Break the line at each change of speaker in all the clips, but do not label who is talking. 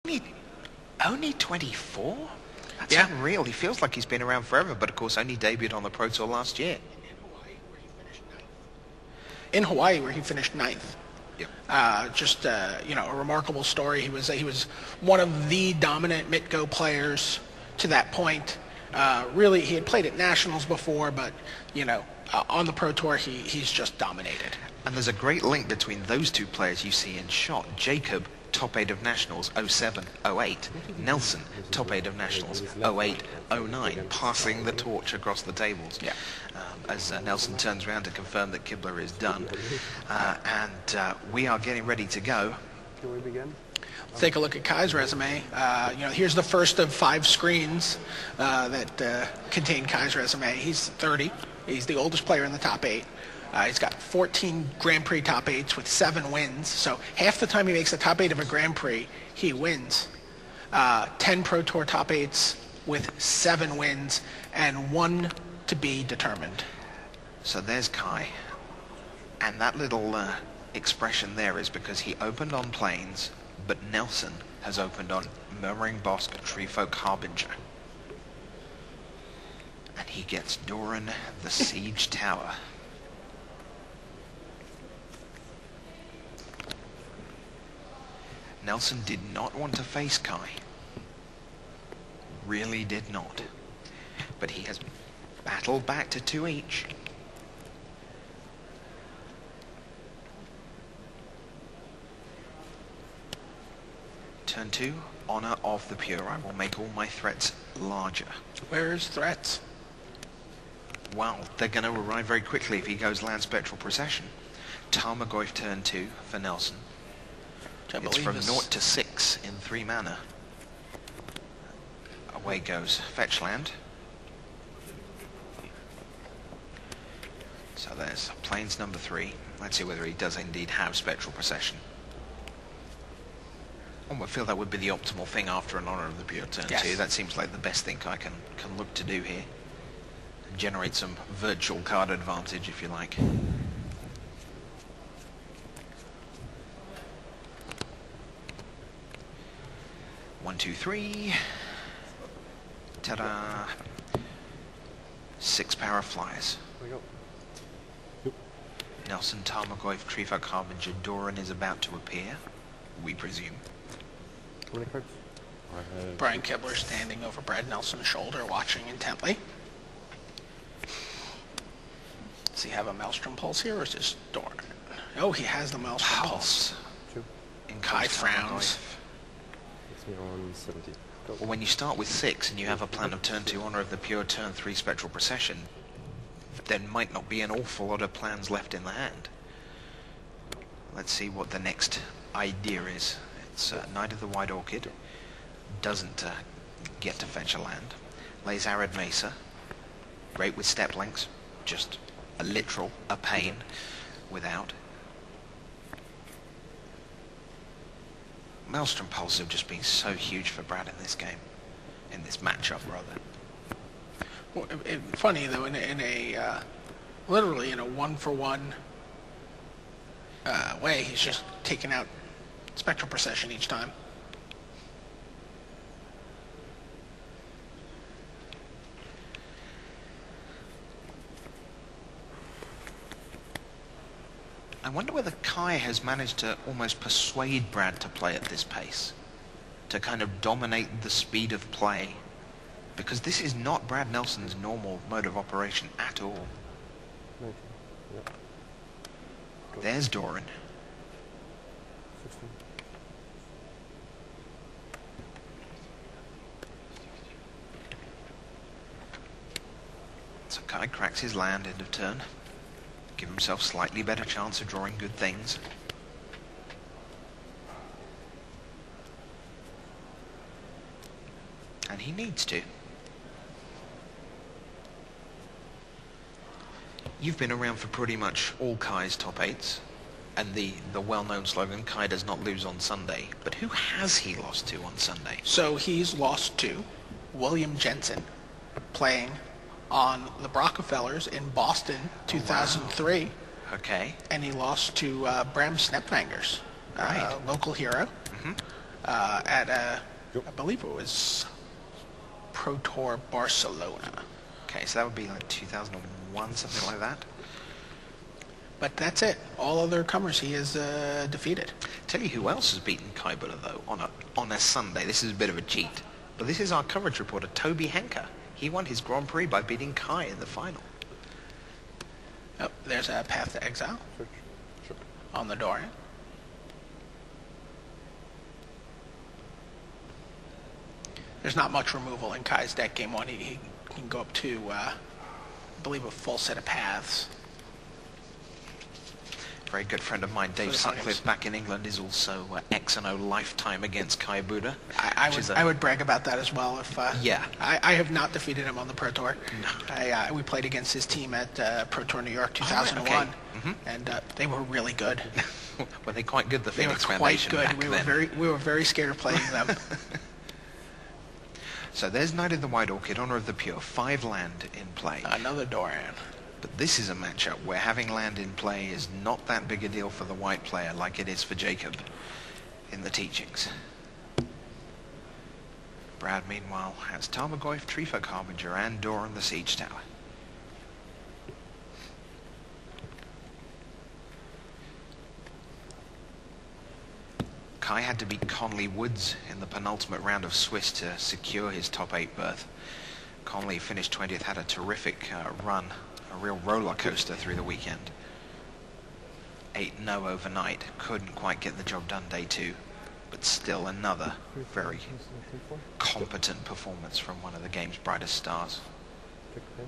Only 24? That's
Yeah.
unreal. He feels like he's been around forever, but of course only debuted on the Pro Tour last year.
In Hawaii, where he finished ninth.
Yep.
A remarkable story. He was one of the dominant Mitgo players to that point. Really, he had played at nationals before, but on the Pro Tour, he's just dominated.
And there's a great link between those two players you see in shot. Jacob, top 8 of nationals, 07, 08. Nelson, top 8 of nationals, 08, 09, passing the torch across the tables.
Yeah.
As Nelson turns around to confirm that Kibler is done. And we are getting ready to go.
Can we begin?
Let's take a look at Kai's resume. Here's the first of 5 screens that contain Kai's resume. He's 30. He's the oldest player in the top 8. He's got 14 Grand Prix top 8s with 7 wins. So half the time he makes the top 8 of a Grand Prix, he wins. 10 Pro Tour top 8s with 7 wins and 1 to be determined.
So there's Kai. And that little expression there is because he opened on Plains, but Nelson has opened on Murmuring Bosque, Treefolk Harbinger. And he gets Doran the Siege Tower. Nelson did not want to face Kai. Really did not. But he has battled back to 2 each. Turn 2, Honor of the Pure. I will make all my threats larger.
Where's threats?
Well, they're going to arrive very quickly if he goes Land Spectral Procession. Tarmogoyf turn 2 for Nelson. It's from 0 to 6 in 3 mana. Away goes Fetch Land. So there's Plains number 3. Let's see whether he does indeed have Spectral Procession. I feel that would be the optimal thing after an Honor of the Pure turn 2. That seems like the best thing I can look to do here. And generate some virtual card advantage, if you like. One, two, three. Ta-da! 6 power flyers.
There we go. Yep.
Nelson, Tarmogoyf, Treefolk Harbinger, Doran is about to appear, we presume.
How many cards?
Brian Kibler standing over Brad Nelson's shoulder, watching intently. Does he have a Maelstrom Pulse here, or is this Doran? Oh, he has the Maelstrom Pulse.
Two.
In
Kai
comes
frowns.
It's me on 70. Go.
Well, when you start with 6 and you have a plan of turn 2 Honor of the Pure, turn 3 Spectral Procession, there might not be an awful lot of plans left in the hand. Let's see what the next idea is. It's Knight of the White Orchid. Doesn't get to fetch a land. Lays Arid Mesa. Great with step lengths. Just a pain without. Maelstrom Pulse have just been so huge for Brad in this game. In this matchup, rather.
Well, funny though, literally in a 1-for-1 way, he's just taking out Spectral Procession each time.
I wonder whether Kai has managed to almost persuade Brad to play at this pace. To kind of dominate the speed of play. Because this is not Brad Nelson's normal mode of operation at all.
Okay. Yep. Go.
There's Doran.
16.
So Kai cracks his land end of turn. Give himself slightly better chance of drawing good things. And he needs to. You've been around for pretty much all Kai's top 8s. And the well-known slogan, Kai does not lose on Sunday. But who has he lost to on Sunday?
So he's lost to William Jensen, playing on the Rockefellers in Boston, 2003.
Wow. Okay.
And he lost to Bram Snepvangers,
Right.
local hero. at,
Yep.
I believe it was Pro Tour Barcelona.
Okay, so that would be like 2001, something like that.
But that's it. All other comers he has defeated.
Tell you who else has beaten Kai Buller, though, on a Sunday. This is a bit of a cheat. But this is our coverage reporter, Toby Henker. He won his Grand Prix by beating Kai in the final.
Oh, there's a Path to Exile
Search. Sure.
on the Dorian. There's not much removal in Kai's deck. Game 1, he can go up to, I believe, a full set of paths.
Very good friend of mine, Dave
the
Sutcliffe,
Tigers.
back in England, is also X&O lifetime against Kai Buddha.
I would brag about that as well. If
Yeah.
I have not defeated him on the Pro Tour. No. We played against his team at Pro Tour New York 2001, and they were really good.
Were they quite good, the
They were
Phoenix
quite
Foundation
good.
back then?
We were very scared of playing them.
So there's Knight of the White Orchid, Honor of the Pure, 5 land in play.
Another Dorian.
But this is a matchup where having land in play is not that big a deal for the white player like it is for Jacob in the teachings. Brad, meanwhile, has Tarmogoyf, Treefolk Harbinger, and Doran the Siege Tower. Kai had to beat Conley Woods in the penultimate round of Swiss to secure his top 8 berth. Conley finished 20th, had a terrific run, a real roller coaster through the weekend. 8-0 overnight, couldn't quite get the job done day 2, but still another very competent performance from one of the game's brightest stars.
Pick pen.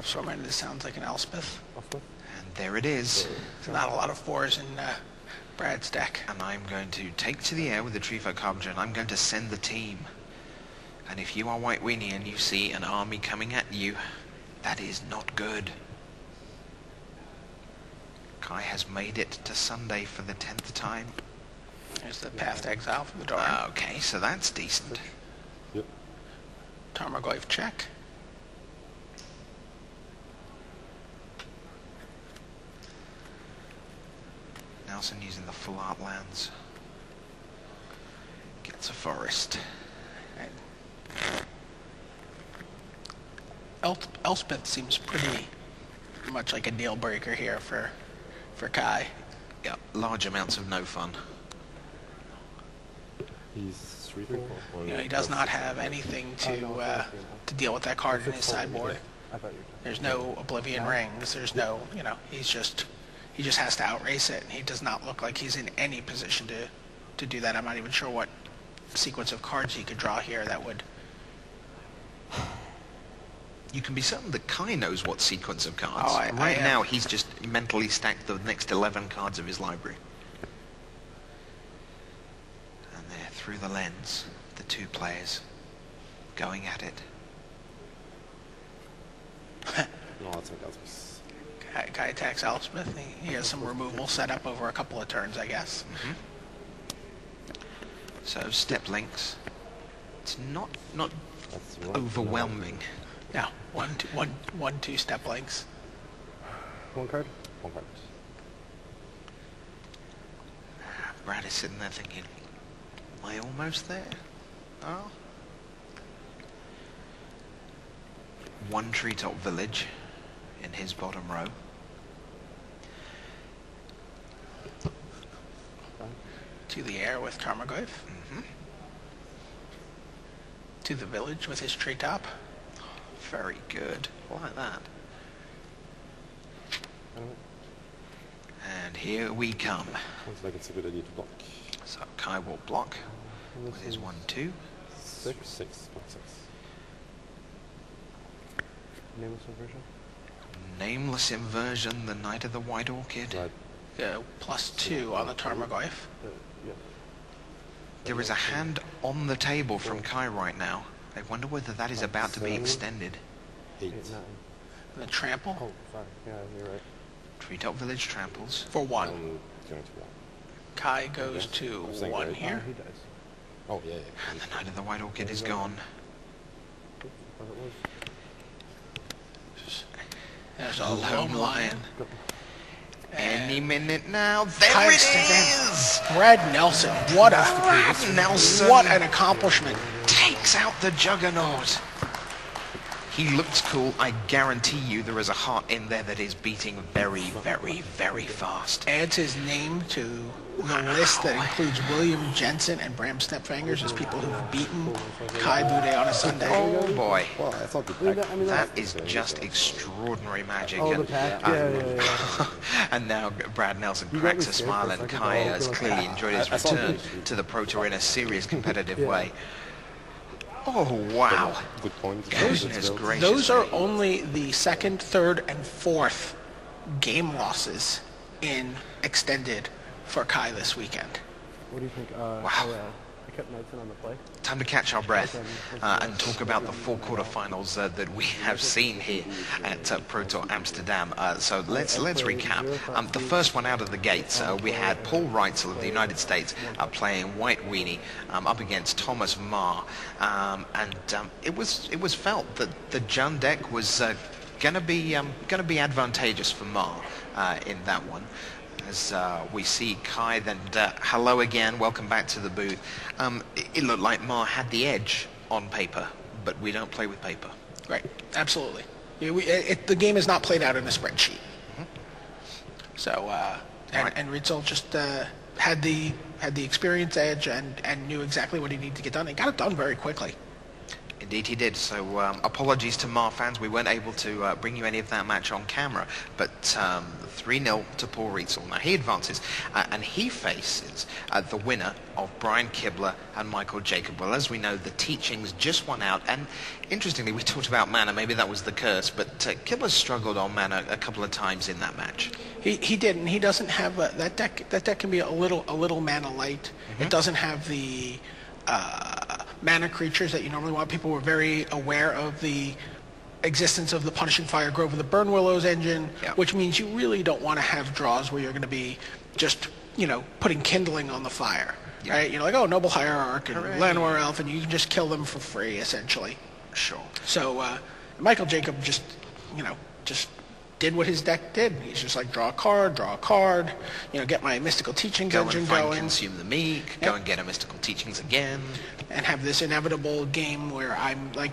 So this sounds like an Elspeth.
Elspeth.
And there it is.
There's not a lot of 4s in Brad's deck.
And I'm going to take to the air with the Treefolk Harbinger, and I'm going to send the team. And if you are White Weenie and you see an army coming at you, that is not good. Kai has made it to Sunday for the 10th time.
There's the Path to Exile for the Dorian.
Okay, so that's decent.
Yep.
Tarmogoyf check.
Nelson using the full art lands. Gets a forest.
Elspeth seems pretty much like a deal breaker here for Kai.
Yeah, large amounts of no fun.
He's 3-4.
He does not have anything to deal with that card in his sideboard.
I thought you were
There's no Oblivion Rings. There's no, he just has to outrace it. He does not look like he's in any position to do that. I'm not even sure what sequence of cards he could draw here that would.
You can be certain that Kai knows what sequence of cards.
Oh,
right now, he's just mentally stacked the next 11 cards of his library. And there, through the lens, the 2 players going at it.
No, it's like Elspeth.
Kai attacks Elspeth. He has some removal set up over a couple of turns, I guess.
So, step links. It's not
That's one.
overwhelming.
Now, 1-2 step links.
One card. One card.
Brad is sitting there thinking, am I almost there? Oh. 1 treetop village in his bottom row.
To the air with Tarmogoyf. To the village with his treetop.
Very good. I like that. And here we come.
Looks like it's a good idea to block.
So Kai will block with his 1-2.
6. Nameless inversion.
Nameless inversion, the Knight of the White Orchid.
Right.
+2 on the Tarmogoyf.
Yeah.
There is a hand on the table from Kai right now. I wonder whether that is about to be
7.
extended.
8. 9.
And the trample
Oh, sorry. Yeah, you're right.
Treetop village tramples.
for 1.
Going to block.
Kai goes to
I'm saying
1
right.
here.
Oh, he dies. Oh, yeah.
And the Knight of the White Orchid is gone.
As it was.
There's a
Lone
lone lion.
Go.
Any minute now. There
Kai
it
Stenson.
is!
Brad Nelson, what
Nelson.
what an accomplishment.
Takes out the juggernaut. He looks cool. I guarantee you there is a heart in there that is beating very, very, very fast.
Adds his name to the list that includes William Jensen and Bram Snapfingers as people who've beaten Kai Bude on a Sunday.
Oh boy.
Well, that's not the pack.
That is just extraordinary magic.
Oh, the
And,
pack. Yeah.
and now Brad Nelson cracks a smile, and Kai has clearly enjoyed his return to the Pro Tour in a serious competitive way. Oh, wow.
Good points.
Goodness gracious.
Those are only the second, third, and fourth game losses in extended for Kai this weekend.
What do you think?
Wow.
I kept Knightson on the play.
Time to catch our breath and talk about the four quarterfinals that we have seen here at Pro Tour Amsterdam. So let's recap. The first one out of the gates, we had Paul Reitzel of the United States playing White Weenie up against Thomas Marr, and it was felt that the Jun deck was going to be advantageous for Marr in that one. As we see Kai, then hello again, welcome back to the booth. It looked like Ma had the edge on paper, but we don't play with paper.
Right, absolutely. The game is not played out in a spreadsheet. So, and Ritzel just had the experience edge and knew exactly what he needed to get done. He got it done very quickly.
Indeed he did. So apologies to Mar fans. We weren't able to bring you any of that match on camera. But 3-0 to Paul Reitzel. Now he advances and he faces the winner of Brian Kibler and Michael Jacob. Well, as we know, the teachings just won out. And interestingly, we talked about mana. Maybe that was the curse. But Kibler struggled on mana a couple of times in that match.
He did, and he doesn't have that deck. That deck can be a little mana light. It doesn't have the mana creatures that you normally want. People were very aware of the existence of the Punishing Fire Grove and the Burn Willows engine, which means you really don't want to have draws where you're going to be just, putting kindling on the fire, right? Like, oh, Noble Hierarch and Llanowar Elf, and you can just kill them for free, essentially.
Sure.
So Michael Jacob just did what his deck did. He's just like, draw a card, get my Mystical Teachings engine going.
Consume the Meek, go and get a Mystical Teachings again.
And have this inevitable game where I'm like,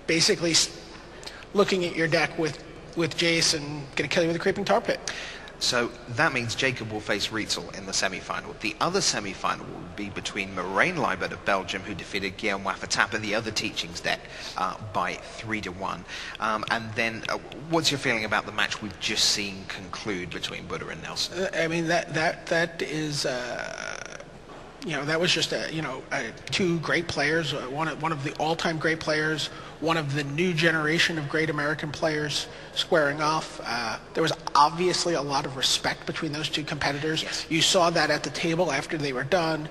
basically looking at your deck with Jace and gonna kill you with a Creeping Tar Pit.
So that means Jacob will face Reitzel in the semi-final. The other semi-final will be between Moraine Libert of Belgium, who defeated Guillaume Wafatapa, the other teachings deck, by 3-1. And then, what's your feeling about the match we've just seen conclude between Buddha and Nelson?
I mean, that is, that was just two great players, one of the all-time great players, one of the new generation of great American players squaring off. There was obviously a lot of respect between those two competitors.
Yes.
You saw that at the table after they were done.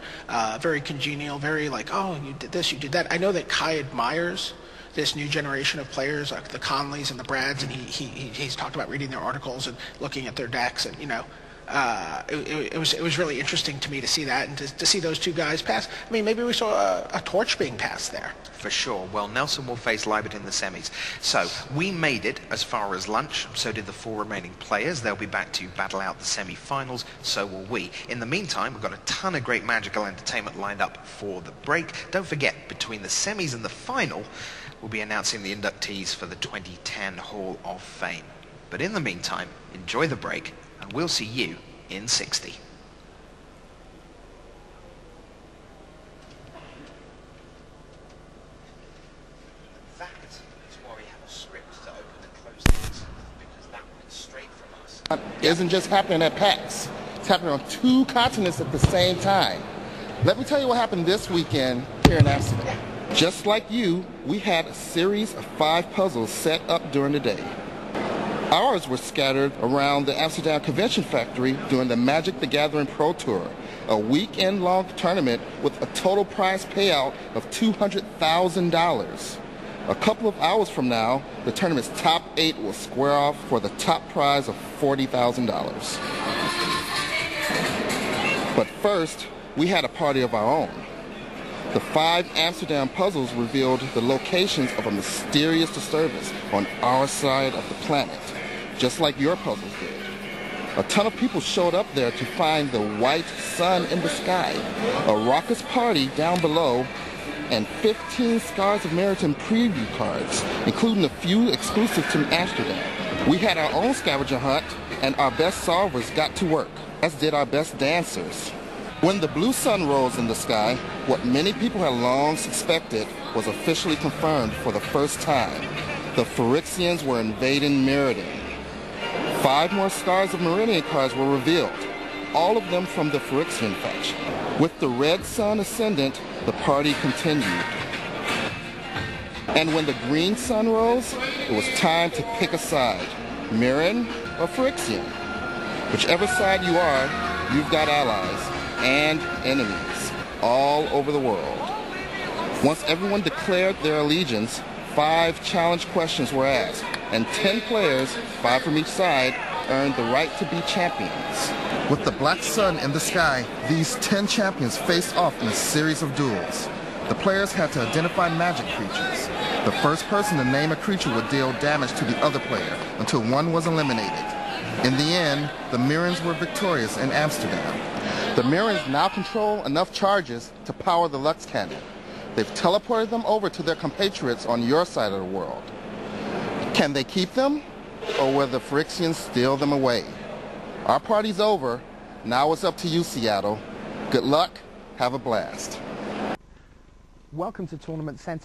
Very congenial, very like, oh, you did this, you did that. I know that Kai admires this new generation of players, like the Conleys and the Brads, and he's talked about reading their articles and looking at their decks, and it was really interesting to me to see that and to see those two guys pass. I mean, maybe we saw a torch being passed there.
For sure. Well, Nelson will face Libert in the semis. So we made it as far as lunch. So did the four remaining players. They'll be back to battle out the semi-finals. So will we. In the meantime, we've got a ton of great magical entertainment lined up for the break. Don't forget, between the semis and the final, we'll be announcing the inductees for the 2010 Hall of Fame. But in the meantime, enjoy the break, and we'll see you in 60. That is why we have a script to open and close things, because that went straight from us.
Isn't just happening at PAX. It's happening on two continents at the same time. Let me tell you what happened this weekend here in Amsterdam. Just like you, we had a series of 5 puzzles set up during the day. Ours were scattered around the Amsterdam Convention Factory during the Magic the Gathering Pro Tour, a weekend-long tournament with a total prize payout of $200,000. A couple of hours from now, the tournament's top 8 will square off for the top prize of $40,000. But first, we had a party of our own. The 5 Amsterdam puzzles revealed the locations of a mysterious disturbance on our side of the planet, just like your puzzles did. A ton of people showed up there to find the white sun in the sky, a raucous party down below, and 15 Scars of Meriton preview cards, including a few exclusive to Amsterdam. We had our own scavenger hunt, and our best solvers got to work, as did our best dancers. When the blue sun rose in the sky, what many people had long suspected was officially confirmed for the first time. The Phyrexians were invading Meriton. 5 more Scars of Meridian cards were revealed, all of them from the Phyrexian faction. With the red sun ascendant, the party continued. And when the green sun rose, it was time to pick a side, Mirren or Phyrexian. Whichever side you are, you've got allies and enemies all over the world. Once everyone declared their allegiance, 5 challenge questions were asked, and 10 players, 5 from each side, earned the right to be champions. With the black sun in the sky, these 10 champions faced off in a series of duels. The players had to identify magic creatures. The first person to name a creature would deal damage to the other player until one was eliminated. In the end, the Mirrens were victorious in Amsterdam. The Mirrens now control enough charges to power the Lux Cannon. They've teleported them over to their compatriots on your side of the world. Can they keep them, or will the Phyrexians steal them away? Our party's over. Now it's up to you, Seattle. Good luck. Have a blast.
Welcome to Tournament Center.